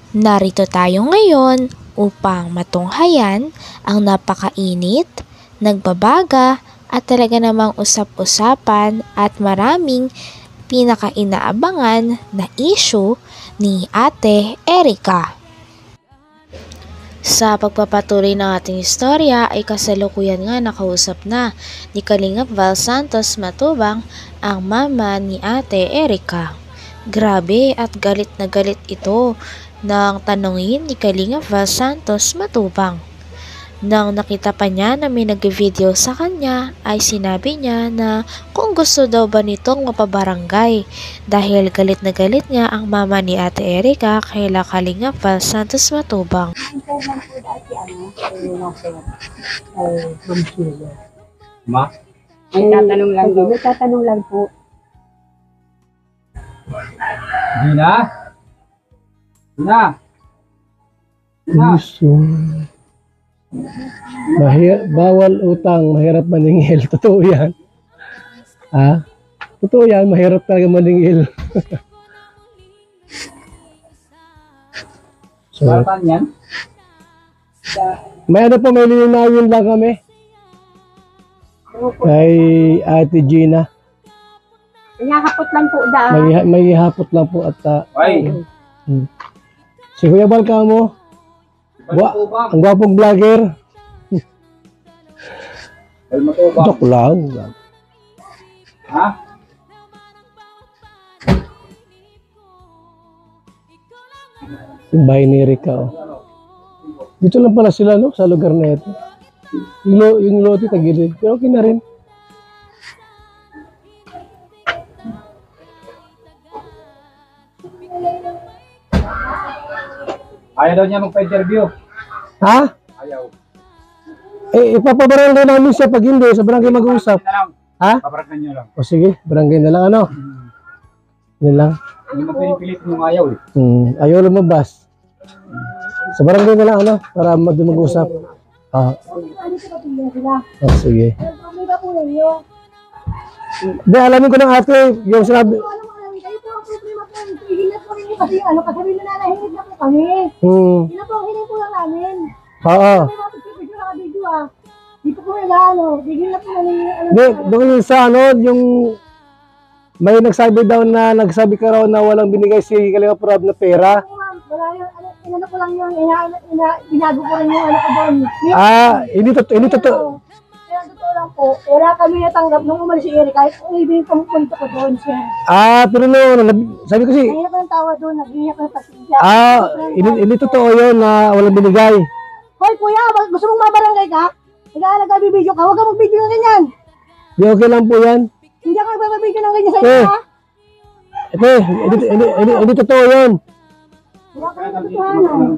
Narito tayo ngayon upang matunghayan ang napakainit, nagbabaga at talaga namang usap-usapan at maraming pinaka-inaabangan na issue ni Ate Erica. Sa pagpapatuloy ng ating istorya ay kasalukuyan nga nakausap na ni Kalingap Val Santos Matubang ang mama ni Ate Erica. Grabe at galit na galit ito nang tanungin ni Kalingap Val Santos Matubang. Nang nakita pa niya na may nag-video sa kanya ay sinabi niya na kung gusto daw ba nitong mapabarangay dahil galit na galit nga ang mama ni Ate Erica kay Kalingap Val Santos Matubang. Ma? Tatanong lang po. Tatanong lang po. Gina? Gina? Gusto. Bawal utang, mahirap maningil. Totoo yan. Ha? Totoo yan, mahirap talaga maningil. So, Saan yan? may ano po, may lilinawin lang kami. Kay Ate Gina. Nakapot lang po dahil. May hapot lang po at Ay! si Kuya Balka mo. Ang gwapong vlogger. Ay, matubang. Joke lang. Ha? Yung bahay ni Erica. Oh. Dito lang pala sila, no? Sa lugar na ito. Yung lote tagilid. Pero okay na rin. Ayaw daw niya magpa-interview. Ha? Ayaw. Ipapabarangay na namin siya pag hindi. Sa barangay mag-uusap. Na lang. Ha? Paparangan niyo lang. O sige, barangay na lang. Ano? Yan lang. Hindi mo pinipilit yung ayaw eh. Ayaw lumabas. Sa barangay na lang, ano? Para mag-uusap. Sige. Hindi, alamin ko ng ate. Yung sinabi. Kasi kasi nananahinig na po kami. Yun po ang hiling po lang namin. Oo. May mga pagpipidyo na ka-video Dito po nila bigyan na po namin Hindi, doon sa yung may nagsabi daw na nagsabi ka raw na walang binigay si Kalingap Rob na pera. Wala yung, inano ko lang yun, binago ko rin yung ko doon. Hindi totoo. Kaya totoo lang po, wala kami natanggap nung umalis si Eric, kahit kung ibigay pang punto ko doon siya. Pero sabi ko Nahiyak ng tawa doon, nag-iyak ng pasensya. hindi totoo yun na walang binigay. Hoy kuya, gusto mong mabarangay ka? Nag-video ka, huwag kang mag-video ng ganyan. Di okay lang po yan. Hindi ako mag-video ng ganyan sa iyo ha. Hindi totoo yun. Wala ka ng katotohanan.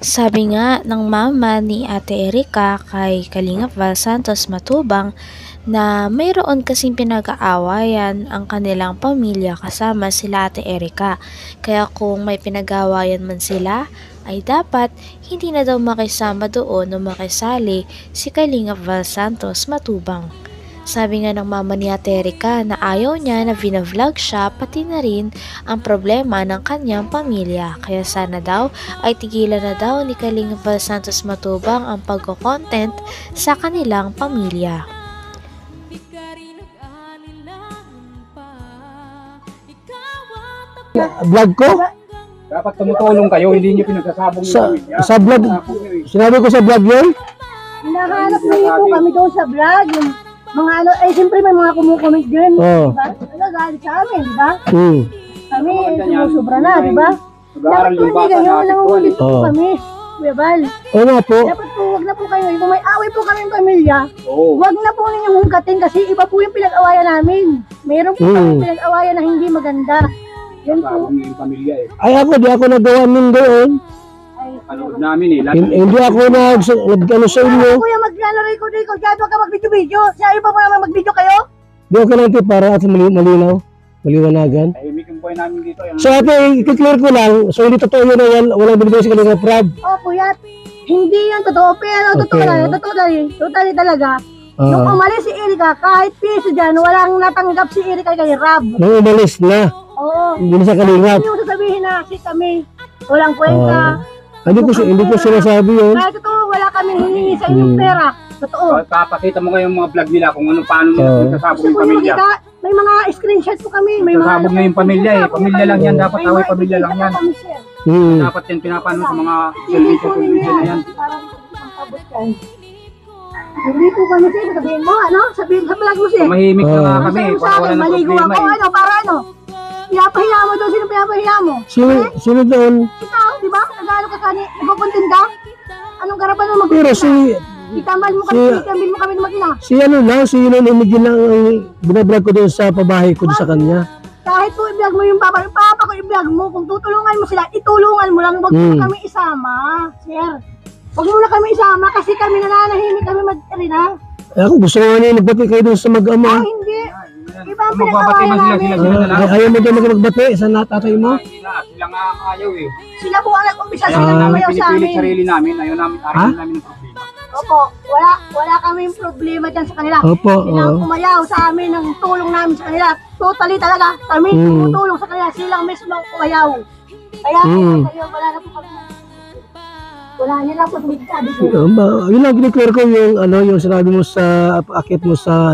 Sabi nga ng mama ni Ate Erica kay Kalingap Val Santos Matubang na mayroon kasing pinag-aawayan ang kanilang pamilya kasama sila Ate Erica. Kaya kung may pinag-aawayan man sila, ay dapat hindi na daw makisama doon o makisali si Kalingap Val Santos Matubang. Sabi nga ng mama ni Ate Erica na ayaw niya na vinavlog siya pati na rin ang problema ng kanyang pamilya. Kaya sana daw ay tigilan na daw ni Kalingap Val Santos Matubang ang pagko-content sa kanilang pamilya. Vlog ko? Dapat tumutulong kayo, hindi niyo pinagsasabong yung pamilya. Sa vlog, sinabi ko sa vlog yun? Hinahanap niyo po kami doon sa vlog. Yung mga siyempre may mga kumukomment din. Diba? Galit sa amin, diba? Kami, sumusubra na, diba? Dapat po hindi ganyan, nangungulit po kami. Kuya Val. Oo nga po. Dapat po, wag na po kayo. Kung may away po kami ng pamilya, wag na po ninyong hungkatin kasi iba po yung pinag-awayan namin. Meron po kami pinag-awayan na hindi maganda. Yan po. Yung pamilya eh. Ay ako, di ako nagawa nun doon. Panood namin eh. Hindi ako nag-ano sa inyo. Kuya, mag-record. Kaya huwag ka mag-video. Siya iba po naman mag-video kayo. Di okay lang ito para at malinaw. Maliwanagan. Tahimik yung buhay namin dito. So ate, i-clear ko lang. So hindi totoo yun na yan. Walang binigay si Kalingap Rob. Kuya. Hindi yan totoo. Pero totoo lang. Totally talaga. Nung umalis si Erika, kahit piso dyan, walang natanggap si Erika kay Rob. Nung umalis na. Oo. Hindi na siya kalingap. Hindi mo sasabihin na kasi kami walang kwenta. Hindi ko sinasabi yun. Kahit totoo, wala kami hihingi sa inyong pera. Totoo. Papakita mo ngayon mga vlog nila kung paano nagsasabog Gusto yung ko yung pamilya. makita, may mga screenshot po kami. May mga Nagsasabog na yung pamilya eh. Pamilya lang yan. Dapat away pamilya lang yan. Dapat yan pinapano sa mga television na yan. Hindi po kami sir, sabihin mo, sabihin sa vlog mo sir. Mahimik na nga kami. Sabi mo sa Para akin, wala na maligo problema ako, eh. para pinapahiya mo doon, sino pinapahiya mo? Sino doon? Ikaw, di ba? Nagano ka kani, nagpupuntin ka? Anong karapan mo Pero Itambal mo kami ng mag-ina. si Lolo Miguel lang ang binablog ko doon sa pabahay ko doon sa kanya. Kahit po i-vlog mo yung papa ko i-vlog mo, kung tutulungan mo sila, itulungan mo lang, wag mo kami isama, sir. Wag mo na kami isama kasi kami nananahimik kami mag-arena. Ako gusto ko nga magbati kayo doon sa mag-ama. Hindi. Iba ang Magbabati man pinag-awayan sila namin. na lang. Ayaw mo daw magbati sa tatay mo? Sila nga ayaw eh. Sila po ang nag-umpisa Kaya sila namin tumayaw sa pinipilit amin. sarili namin. Ayaw namin namin ng problema. Opo, wala kaming problema dyan sa kanila. Opo, Sila ang umayaw sa amin ng tulong namin sa kanila. Totally talaga, kami tumutulong sa kanila. Silang mismo ang umayaw. Kaya wala na po kami. Wala niya na po sabi ko. Yun lang kiniklear ko yung sinabi mo sa akit mo sa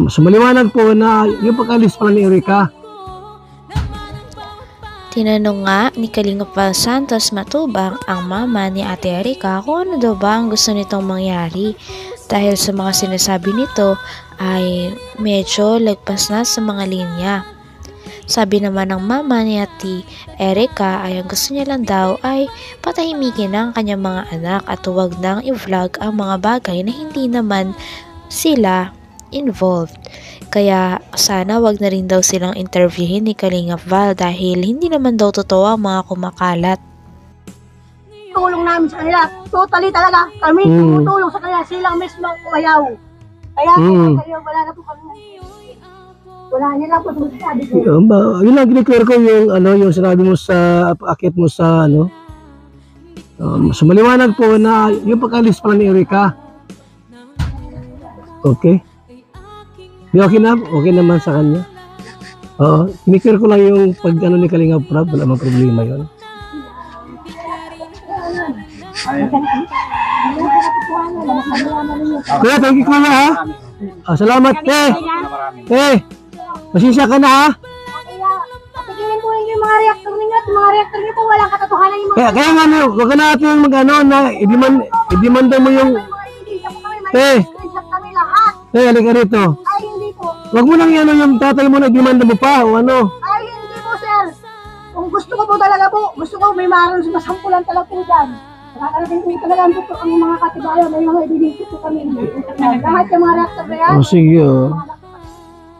sa maliwanag po na yung pag-alis pala ni Erika. Tinanong nga ni Kalingap Val Santos Matubang ang mama ni Ate Erika kung ano daw ba ang gusto nitong mangyari dahil sa mga sinasabi nito ay medyo lagpas na sa mga linya. Sabi naman ng mama ni Ate Erika ay ang gusto niya lang daw ay patahimikin ang kanyang mga anak at huwag nang i-vlog ang mga bagay na hindi naman sila involved. Kaya sana wag na rin daw silang interviewin ni Kalingap Val dahil hindi naman daw totoo ang mga kumakalat. Tulong namin sa kanila. Totally talaga, kami tumutulong sa kanila. Silang mismo ang umayaw. Kaya wala na po kami. Wala niya na po sabi ko. Yun lang kiniklear ko yung sinabi mo sa akit mo sa sa maliwanag po na yung pag-alis pala ni Erika. Okay? Okay naman sa kanya. Oo, kiniklear ko lang yung pag ni Kalingap Prab, wala mang problema yun. Kuya, thank you kuya ha. Salamat pasensya ka na ha. Patigilin po yung mga reactor ninyo at mga reactor niyo po walang katotohanan yung mga Kaya nga wag ka natin na i-demanda mo yung screenshot kami lahat. halika rito. Ay, hindi po. Wag mo lang yung tatay mo na i-demanda mo pa o ano. Ay, hindi po, sir. Kung gusto ko po talaga po, gusto ko may maroon sa masampulan talaga po dyan. Nakakarating po talaga ang mga katibayan, may mga ibinigay po kami. Lahat yung mga reactor na yan. Sige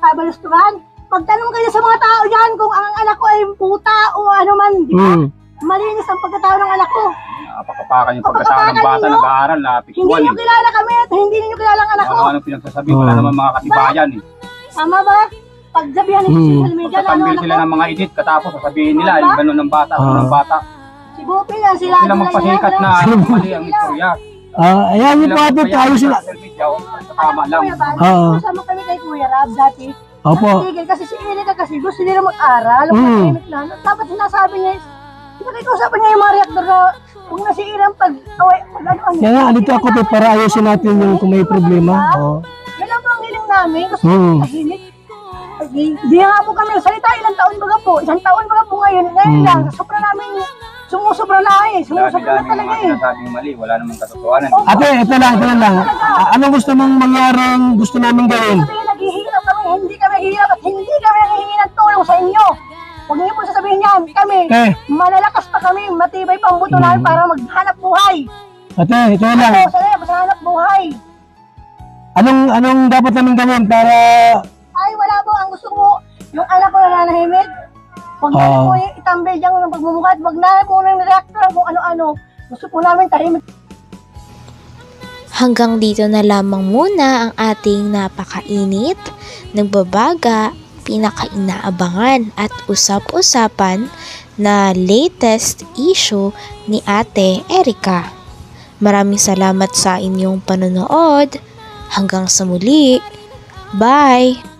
Kabalustuhan. Pagtanong kayo sa mga tao dyan kung ang anak ko ay puta o ano man, di ba? Malinis ang pagkatao ng anak ko. Napakapakan yung pagkatao ng bata, nag-aaral, Hindi napikwan niyo kilala kami at hindi niyo kilala ang anak ko. Anong pinagsasabi, wala naman mga katibayan eh. Tama ba? Pagsabihan niyo sa social media, Pagkatambil sila ng mga edit, katapos sasabihin nila, yung gano'n ng bata, ng bata. Si Bupi yan, sila Sila magpasikat na mali ang istorya. Ayan yung po ate, tayo sila. Tama lang. Kasama kami kay Kuya Rab dati. Opo. Natigil kasi si Erika kasi gusto nila mag-aral. Dapat sinasabi niya, pinag-usapan niya yung mga reactor na kung nasira ang pag-ano. Kaya nga, dito ako para ayusin natin yung kung may problema. Yan lang po ang hiling namin. Gusto ko tahimik. Di nga po kami salita, ilang taon baga po. Isang taon baga po ngayon. Ngayon lang, sobra namin, sumusobra na Sumusobra na talaga Sinasabing mali, wala namang katotohanan. Ate, ito lang. Anong gusto mong mangyaring gusto namin gawin? Naghihirap kami, hindi kami hirap at hindi kami nanghihingi ng tulong sa inyo. Huwag niyo po sasabihin yan, kami, malalakas pa kami, matibay pa ang buto namin para maghanap buhay. Ate, ito lang. Sana maghanap buhay. Anong dapat namin gawin para... Ay, wala po. Ang gusto ko, yung anak ko nananahimik. Huwag na po yung itambay dyan ng pagmumukha. Huwag na po nang reactor kung ano-ano. Gusto po namin tahimik. Hanggang dito na lamang muna ang ating napakainit, nagbabaga, pinakainaabangan at usap-usapan na latest issue ni Ate Erika. Maraming salamat sa inyong panonood. Hanggang sa muli. Bye!